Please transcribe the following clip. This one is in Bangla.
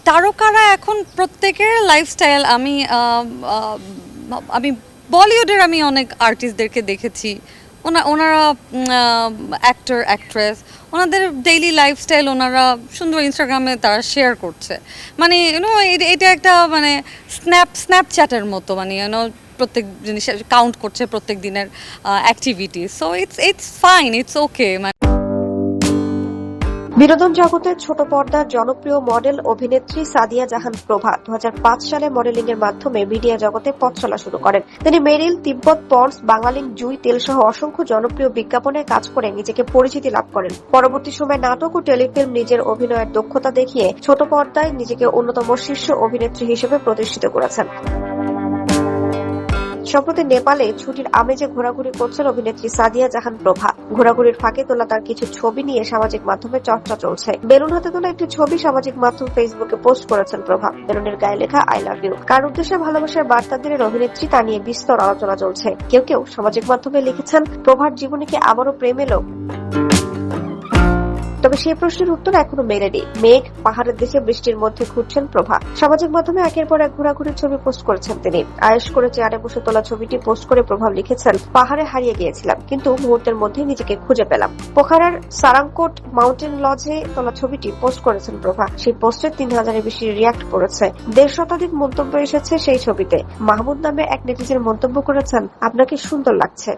তারকারা এখন প্রত্যেকের লাইফস্টাইল আমি বলিউডের আমি অনেক আর্টিস্টদেরকে দেখেছি, ওনারা অ্যাক্টর অ্যাক্ট্রেস, ওনাদের ডেইলি লাইফস্টাইল ওনারা সুন্দর ইনস্টাগ্রামে তারা শেয়ার করছে, মানে এটা একটা মানে স্ন্যাপচ্যাটের মতো, মানে প্রত্যেক জিনিস কাউন্ট করছে প্রত্যেক দিনের activity. So it's fine, it's okay. বিনোদন জগতের ছোট পর্দার জনপ্রিয় মডেল অভিনেত্রী সাদিয়া জাহান প্রভা 2005 সালে মডেলিং এর মাধ্যমে মিডিয়া জগতে পথ চলা শুরু করেন। তিনি মেরিল, তিব্বত, পন্ডস, বাঙালিং, জুই তেল সহ অসংখ্য জনপ্রিয় বিজ্ঞাপনে কাজ করে নিজেকে পরিচিতি লাভ করেন। পরবর্তী সময়ে নাটক ও টেলিফিল্ম নিজের অভিনয়ের দক্ষতা দেখিয়ে ছোট পর্দায় নিজেকে অন্যতম শীর্ষ অভিনেত্রী হিসেবে প্রতিষ্ঠিত করেছেন। সম্প্রতি নেপালে ছুটির আমেজে ঘোরাঘুরি করছেন অভিনেত্রী সাদিয়া জাহান প্রভা। ঘোরাঘুরির ফাঁকে তোলা তার কিছু ছবি নিয়ে সামাজিক মাধ্যমে চর্চা চলছে। বেলুন হাতে তোলা একটি ছবি সামাজিক মাধ্যম ফেসবুকে পোস্ট করেছেন প্রভা। বেলুনের গায়ে লেখা আই লাভ ইউ। কার উদ্দেশ্যে ভালোবাসার বার্তা দিলেন অভিনেত্রী তা নিয়ে বিস্তর আলোচনা চলছে। কেউ কেউ সামাজিক মাধ্যমে লিখেছেন, প্রভার জীবনে কি আবারও প্রেম এলো? তবে সেই প্রশ্নের উত্তর এখনো মেলেনি। মেঘ, পাহাড়ের দেশে বৃষ্টির মধ্যে ঘুরছেন প্রভা। সামাজিক মাধ্যমে একের পর এক ঘোরাঘুরির ছবি পোস্ট করেছেন তিনি। আয়েশ করে চেয়ারে বসে তোলা ছবিটি পোস্ট করে প্রভা লিখেছেন, পাহাড়ে হারিয়ে গিয়েছিলাম, কিন্তু মুহূর্তের মধ্যে নিজেকে খুঁজে পেলাম। পোখারার সারাংকোট মাউন্টেন লজে তোলা ছবিটি পোস্ট করেছেন প্রভা। সেই পোস্টে 3000-এর বেশি রিয়াক্ট করেছে। 1.5 শতাধিক মন্তব্য এসেছে সেই ছবিতে। মাহমুদ নামে এক নেটিজেন মন্তব্য করেছেন, আপনাকে সুন্দর লাগছে।